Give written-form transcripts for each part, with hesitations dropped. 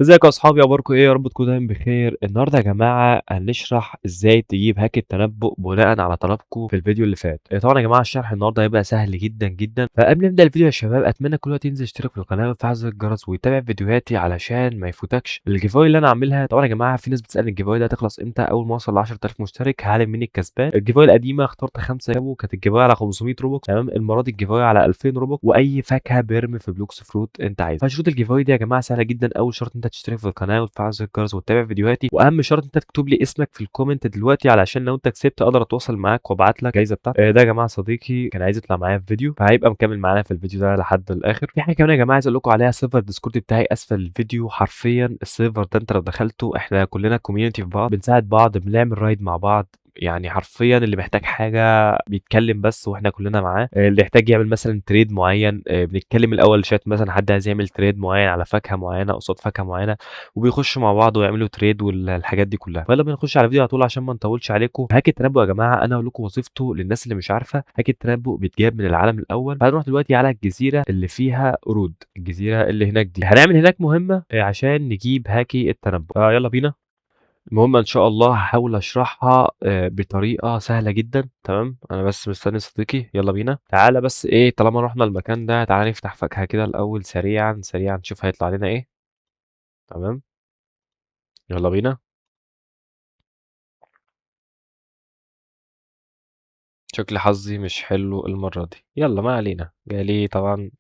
ازيكم يا اصحابي، اخباركم ايه؟ يا رب تكونوا دايما بخير. النهارده يا جماعه هنشرح ازاي تجيب هاك التنبؤ بناء على طلبكم في الفيديو اللي فات. طبعا يا جماعه الشرح النهارده هيبقى سهل جدا جدا. فقبل ما نبدا الفيديو يا شباب، اتمنى كل واحد ينزل يشترك في القناه ويفعل زر الجرس ويتابع فيديوهاتي علشان ما يفوتكش الجيفاوي اللي انا عاملها. طبعا يا جماعه في ناس بتسالني الجيفاوي ده هتخلص امتى؟ اول ما اوصل ل 10000 مشترك هعلن مين الكسبان. الجيفاوي القديمه اخترت 5 يابو، كانت الجيفاوي على 500 روبوكس. تمام، المره دي الجيفاوي على 2000 روبوكس واي فاكهه بيرمي في بلوكس فروت انت عايزه. فشروط الجيفاوي دي يا جماعه سهله جدا. اول شرط انت تشترك في القناه وتفعل زر الجرس وتتابع فيديوهاتي، واهم شرط انت تكتب لي اسمك في الكومنت دلوقتي علشان لو انت كسبت اقدر اتواصل معاك وابعت لك الجايزه بتاعتك. ده يا جماعه صديقي كان عايز يطلع معايا في فيديو، فهيبقى مكمل معانا في الفيديو ده لحد الاخر. في حاجه كمان يا جماعه عايز اقول لكم عليها، سيرفر ديسكورد بتاعي اسفل الفيديو. حرفيا السيرفر ده انت لو دخلته احنا كلنا كوميونتي في بعض، بنساعد بعض، بنعمل رايد مع بعض. يعني حرفيا اللي محتاج حاجه بيتكلم بس واحنا كلنا معاه. اللي يحتاج يعمل مثلا تريد معين، بنتكلم الاول شات، مثلا حد عايز يعمل تريد معين على فاكهه معينه قصاد فاكهه معينه، وبيخشوا مع بعض ويعملوا تريد والحاجات دي كلها. فيلا بينا نخش على الفيديو على طول عشان ما نطولش عليكم. هاك التنبؤ يا جماعه انا اقول لكم وظيفته للناس اللي مش عارفه. هاك التنبؤ بيتجاب من العالم الاول. هنروح دلوقتي على الجزيره اللي فيها قرود، الجزيره اللي هناك دي هنعمل هناك مهمه عشان نجيب هاكي التنبؤ. يلا بينا. المهم ان شاء الله هحاول اشرحها بطريقه سهله جدا. تمام، انا بس مستني صديقي. يلا بينا، تعالى بس ايه، طالما رحنا المكان ده تعالى نفتح فاكهه كده الاول سريعا سريعا نشوف هيطلع لنا ايه. تمام، يلا بينا. شكل حظي مش حلو المره دي، يلا ما علينا. جالي طبعا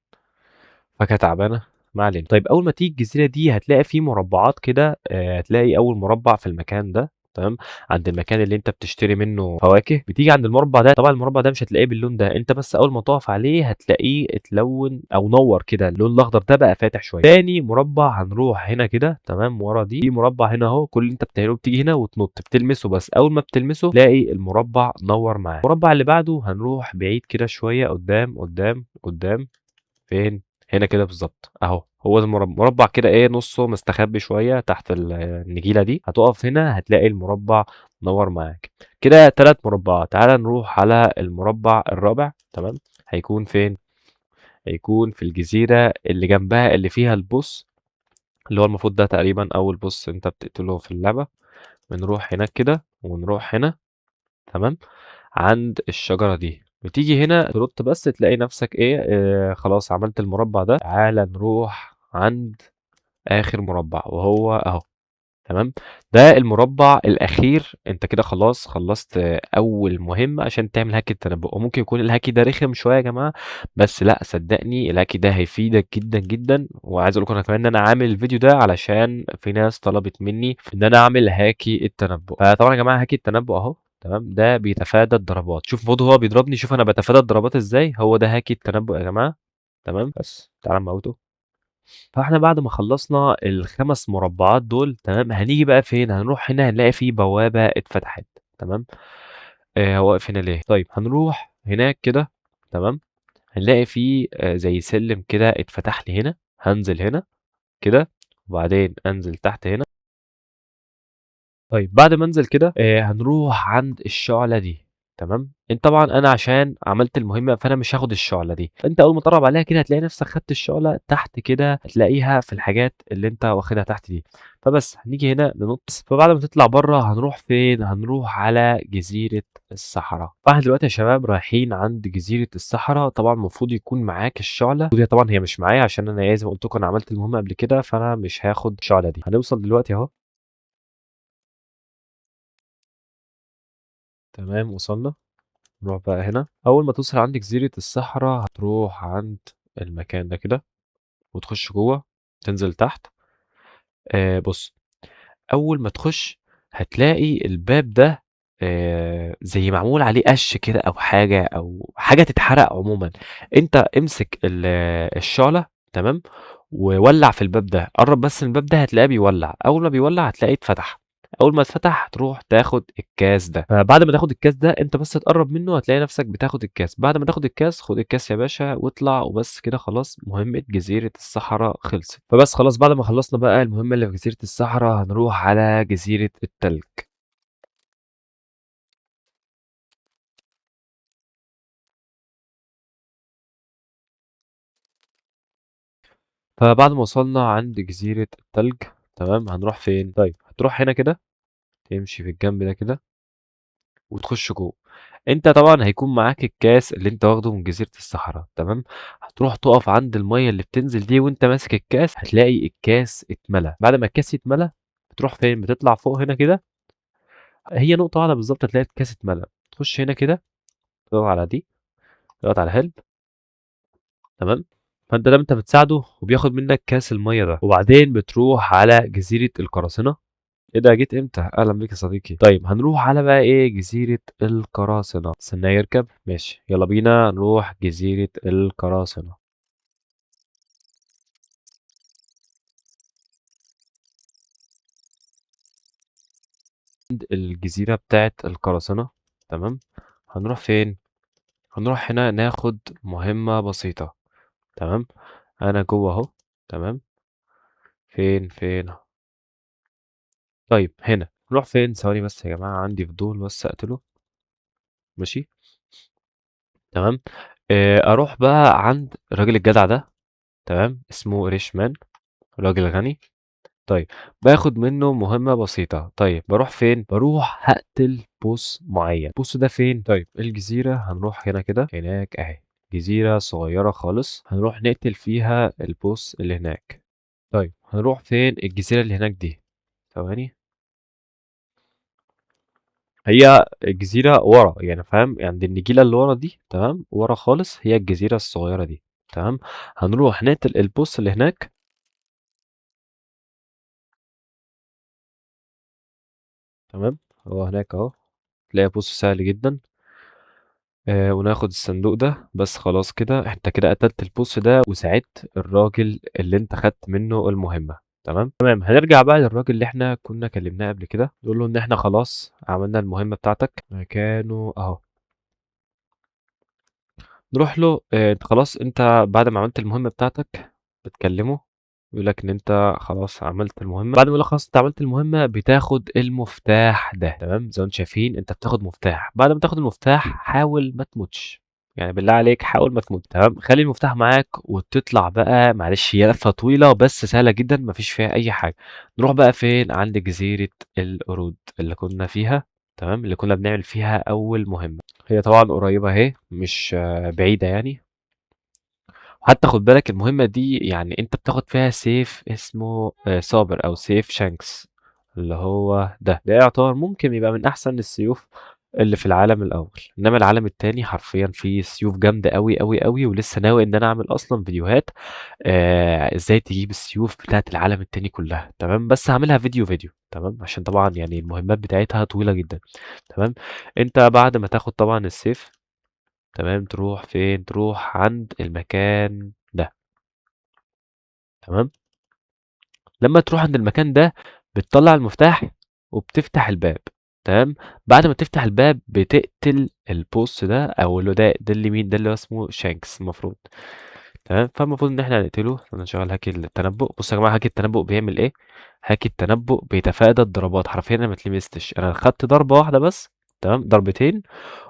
فاكهة تعبانة، ما علينا. طيب أول ما تيجي الجزيرة دي هتلاقي في مربعات كده، هتلاقي أول مربع في المكان ده. تمام، عند المكان اللي انت بتشتري منه فواكه، بتيجي عند المربع ده. طبعا المربع ده مش هتلاقيه باللون ده، انت بس اول ما تقف عليه هتلاقيه اتلون او نور كده، اللون الاخضر ده بقى فاتح شويه. تاني مربع هنروح هنا كده، تمام، ورا دي في مربع هنا اهو. كل اللي انت بتعمله بتيجي هنا وتنط بتلمسه، بس اول ما بتلمسه تلاقي المربع نور معاه. المربع اللي بعده هنروح بعيد كده شويه، قدام قدام قدام. فين؟ هنا كده بالظبط اهو. هو ده مربع كده ايه، نصه مستخبي شويه تحت النجيله دي. هتقف هنا هتلاقي المربع نور معاك. كده 3 مربعات. تعال نروح على المربع الرابع. تمام، هيكون فين؟ هيكون في الجزيره اللي جنبها اللي فيها البوس، اللي هو المفروض ده تقريبا اول بوس انت بتقتله في اللعبه. بنروح هناك كده ونروح هنا. تمام، عند الشجرة دي بتيجي هنا تنط بس تلاقي نفسك ايه، خلاص عملت المربع ده. تعال نروح عند آخر مربع وهو اهو. تمام، ده المربع الأخير. انت كده خلاص خلصت أول مهمة عشان تعمل هاك التنبؤ. وممكن يكون الهاكي ده رخم شوية يا جماعة، بس لا صدقني الهاكي ده هيفيدك جدا جدا. وعايز اقول لكم انا كمان ان انا عامل الفيديو ده علشان في ناس طلبت مني ان انا اعمل هاكي التنبؤ. طبعا يا جماعة هاكي التنبؤ اهو. تمام، ده بيتفادى الضربات. شوف المفروض هو بيضربني، شوف انا بتفادى الضربات ازاي. هو ده هاكي التنبؤ يا جماعة. تمام، بس تعالى نموته. فاحنا بعد ما خلصنا الخمس مربعات دول، تمام، هنيجي بقى فين؟ هنروح هنا هنلاقي في بوابة اتفتحت. تمام، هو واقف هنا ليه؟ طيب هنروح هناك كده. تمام، هنلاقي في زي سلم كده اتفتح لي هنا. هنزل هنا كده وبعدين انزل تحت هنا. طيب بعد ما انزل كده هنروح عند الشعلة دي. تمام، انت طبعا انا عشان عملت المهمة فانا مش هاخد الشعلة دي. انت اول ما تقرب عليها كده هتلاقي نفسك خدت الشعلة. تحت كده هتلاقيها في الحاجات اللي انت واخدها تحت دي. فبس هنيجي هنا ننط. فبعد ما تطلع بره هنروح فين؟ هنروح على جزيرة الصحراء. فاحنا دلوقتي يا شباب رايحين عند جزيرة الصحراء. طبعا المفروض يكون معاك الشعلة، ودي طبعا هي مش معايا عشان انا زي ما قلت لكم انا عملت المهمة قبل كده، فانا مش هاخد الشعلة دي. هنوصل دلوقتي اهو. تمام، وصلنا. نروح بقى هنا. اول ما توصل عند جزيرة الصحراء هتروح عند المكان ده كده وتخش جوه. تنزل تحت. بص، اول ما تخش هتلاقي الباب ده زي معمول عليه قش كده او حاجة او حاجة تتحرق عموما. انت امسك الشعلة. تمام، وولع في الباب ده. قرب بس من الباب ده هتلاقيه بيولع. اول ما بيولع هتلاقيه اتفتح. اول ما اتفتح تروح تاخد الكاس ده. فبعد ما تاخد الكاس ده انت بس تقرب منه هتلاقي نفسك بتاخد الكاس. بعد ما تاخد الكاس خد الكاس يا باشا واطلع. وبس كده خلاص مهمة جزيرة الصحراء خلصت. فبس خلاص بعد ما خلصنا بقى المهمة اللي في جزيرة الصحراء هنروح على جزيرة التلج. فبعد ما وصلنا عند جزيرة التلج، تمام، هنروح فين؟ طيب هتروح هنا كده، تمشي في الجنب ده كده وتخش جوه. انت طبعا هيكون معاك الكاس اللي انت واخده من جزيرة الصحراء، تمام. هتروح تقف عند المية اللي بتنزل دي وانت ماسك الكاس، هتلاقي الكاس اتملى. بعد ما الكاس يتملى بتروح فين؟ بتطلع فوق هنا كده، هي نقطة واحدة بالظبط هتلاقي الكاس اتملى. تخش هنا كده، تضغط على دي، تضغط على هيلب، تمام. فانت ده انت بتساعده وبياخد منك كاس المية ده، وبعدين بتروح على جزيرة القراصنة. ايه ده، جيت امتى؟ اهلا بيك يا صديقي. طيب هنروح على بقى ايه؟ جزيرة القراصنة. استناه يركب، ماشي، يلا بينا نروح جزيرة القراصنة. عند الجزيرة بتاعت القراصنة، تمام. هنروح فين؟ هنروح هنا ناخد مهمة بسيطة، تمام. انا جوه اهو، تمام. فين؟ طيب هنا نروح فين؟ ثواني بس يا جماعة، عندي فضول بس اقتله. ماشي، تمام. اروح بقى عند الراجل الجدع ده، تمام، اسمه ريشمان، راجل غني. طيب باخد منه مهمة بسيطة. طيب بروح فين؟ بروح هقتل بوس معين. البوس ده فين؟ طيب الجزيرة هنروح هنا كده، هناك اهي، جزيرة صغيرة خالص هنروح نقتل فيها البوس اللي هناك. طيب هنروح فين؟ الجزيرة اللي هناك دي، ثواني. هي الجزيرة ورا يعني، فاهم؟ عند النجيلة اللي ورا دي، تمام، ورا خالص هي الجزيرة الصغيرة دي، تمام. هنروح نقتل البوس اللي هناك، تمام. هو هناك اهو، تلاقي بوس سهل جدا. وناخد الصندوق ده بس. خلاص كده انت كده قتلت البوس ده وساعدت الراجل اللي انت خدت منه المهمة، تمام. هنرجع بقى للراجل اللي احنا كنا كلمناه قبل كده، نقول له ان احنا خلاص عملنا المهمة بتاعتك، مكانه اهو. نروح له، انت خلاص، انت بعد ما عملت المهمة بتاعتك بتكلمه، يقول لك ان انت خلاص عملت المهمة. بعد ما يقول لك خلاص انت عملت المهمة بتاخد المفتاح ده، تمام. زي ما انتم شايفين انت بتاخد مفتاح. بعد ما تاخد المفتاح حاول ما تموتش، يعني بالله عليك حاول ما تموت، تمام. خلي المفتاح معاك وتطلع بقى. معلش هي لفة طويلة بس سهلة جدا، مفيش فيها اي حاجة. نروح بقى فين؟ عند جزيرة القرود اللي كنا فيها، تمام، اللي كنا بنعمل فيها اول مهمة. هي طبعا قريبة اهي، مش بعيدة يعني. وحتى خد بالك المهمة دي يعني انت بتاخد فيها سيف اسمه صابر او سيف شانكس، اللي هو ده يعتبر ممكن يبقى من احسن السيوف اللي في العالم الاول. انما العالم التاني حرفيا فيه سيوف جامدة قوي قوي قوي، ولسه ناوي ان انا اعمل اصلا فيديوهات ازاي تجيب السيوف بتاعت العالم التاني كلها، تمام. بس هعملها فيديو، تمام، عشان طبعا يعني المهمات بتاعتها طويلة جدا، تمام. انت بعد ما تاخد طبعا السيف، تمام، تروح فين؟ تروح عند المكان ده، تمام. لما تروح عند المكان ده بتطلع المفتاح وبتفتح الباب، تمام. بعد ما تفتح الباب بتقتل البوس ده، او اللي ده اللي مين ده؟ اللي هو اسمه شانكس المفروض، تمام. فالمفروض ان احنا هنقتله. انا شغال هاكي التنبؤ. بصوا يا جماعه، هاكي التنبؤ بيعمل ايه؟ هاكي التنبؤ بيتفادى الضربات. حرفيا انا ما اتلمستش، انا خدت ضربه واحده بس، تمام، ضربتين.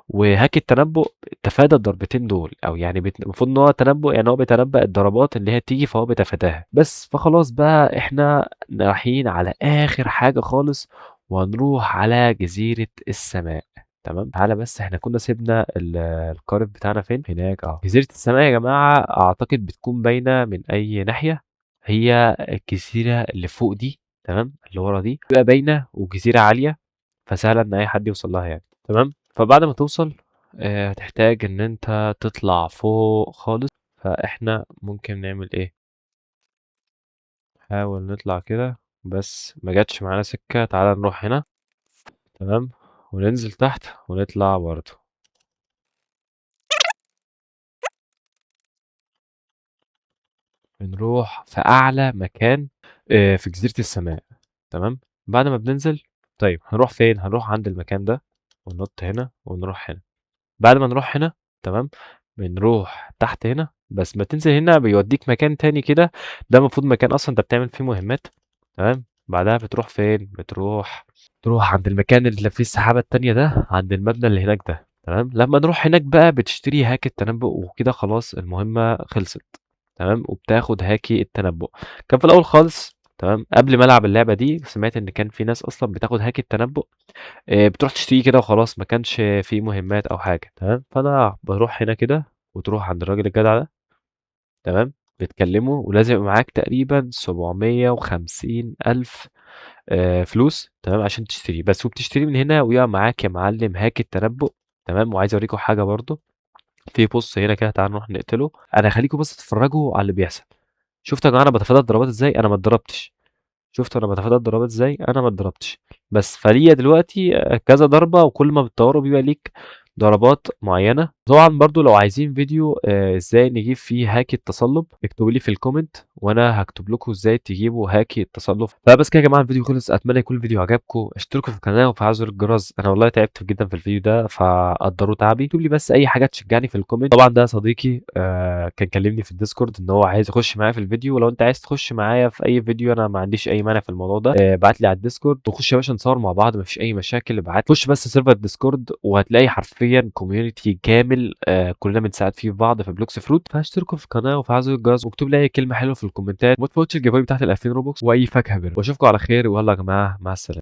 وهاكي التنبؤ تفادى الضربتين دول، او يعني المفروض ان هو تنبؤ، يعني هو بيتنبأ الضربات اللي هي تيجي فهو بيتفاداها بس. فخلاص بقى احنا رايحين على اخر حاجة خالص، وهنروح على جزيرة السماء، تمام. تعالى بس، احنا كنا سيبنا القارب بتاعنا فين؟ هناك اه. جزيرة السماء يا جماعة اعتقد بتكون باينة من اي ناحية. هي الجزيرة اللي فوق دي، تمام، اللي ورا دي بتبقى باينة وجزيرة عالية، فسهلة ان اي حد يوصل لها يعني، تمام. فبعد ما توصل هتحتاج ان انت تطلع فوق خالص. فاحنا ممكن نعمل ايه؟ حاول نطلع كده بس ما جاتش معانا سكة. تعالى نروح هنا، تمام، وننزل تحت ونطلع برضه. بنروح في اعلى مكان في جزيرة السماء، تمام. بعد ما بننزل، طيب هنروح فين؟ هنروح عند المكان ده وننط هنا ونروح هنا. بعد ما نروح هنا، تمام، بنروح تحت هنا بس ما تنزل هنا بيوديك مكان تاني كده. ده المفروض مكان اصلا انت بتعمل فيه مهمات، تمام. بعدها بتروح فين؟ تروح عند المكان اللي فيه السحابة التانية ده، عند المبنى اللي هناك ده، تمام. لما نروح هناك بقى بتشتري هاكي التنبؤ وكده، خلاص المهمة خلصت، تمام. وبتاخد هاكي التنبؤ. كان في الاول خالص تمام، قبل ما ألعب اللعبة دي سمعت إن كان في ناس أصلًا بتاخد هاك التنبؤ، بتروح تشتريه كده وخلاص، ما كانش في مهمات أو حاجة، تمام، فأنا باروح هنا كده وتروح عند الراجل الجدع ده، تمام، بتكلمه ولازم يبقى معاك تقريبًا 750.000 فلوس، تمام، عشان تشتريه، بس وبتشتريه من هنا ويبقى معاك يا معلم هاك التنبؤ، تمام، وعايز أوريكم حاجة برضه، في بوست هنا كده تعالوا نروح نقتله، أنا هاخليكم بس تتفرجوا على اللي بيحصل، شُفتوا يا جماعة أنا باتفادى الضربات إزاي؟ أنا ما اتضربتش. شُفتوا أنا باتفادى الضربات إزاي؟ أنا ما اتضربتش، بس فليّا دلوقتي كذا ضربة وكل ما بتطوّروا بيبقى ليك ضربات معيّنة. طبعًا برضه لو عايزين فيديو إزاي نجيب فيه هاكي التصلُّب اكتبوا لي في الcomment وأنا هاكتب لكم إزاي تجيبوا هاكي التصلُّب. فبس كده يا جماعة الفيديو خلص، أتمنى يكون الفيديو عجبكم، اشتركوا في القناة وفعلوا زر الجرس، أنا والله تعبت جدًا في الفيديو ده فقدّروا تعبي، اكتبوا لي بس أي حاجة تشجّعني في الcomment. طبعًا ده صديقي كان كلّمني في الDiscord إن هو عايز يخُش معايا في الفيديو، ولو أنت عايز تخُش معايا في أي فيديو أنا ما عنديش أي مانع في الموضوع ده، ابعت لي على الDiscord ونخُش يا باشا نصوّر مع بعض ما فيش أي مشاكل، خُش بس سيرفر Discord وهتلاقي حرفيًا community كامل كُلّنا بنساعد فيه في بعض في Blocks Fruit، فاشتركوا في القناة وفعّلوا زر الجرس واكتبوا لي أي كلمة حلوة في الكومنتات، وما تفوتش الgiveaway بتاعة ال2000 روبوكس وأي فاكهة واشوفكم على خير ويالّا يا جماعة مع السلامة.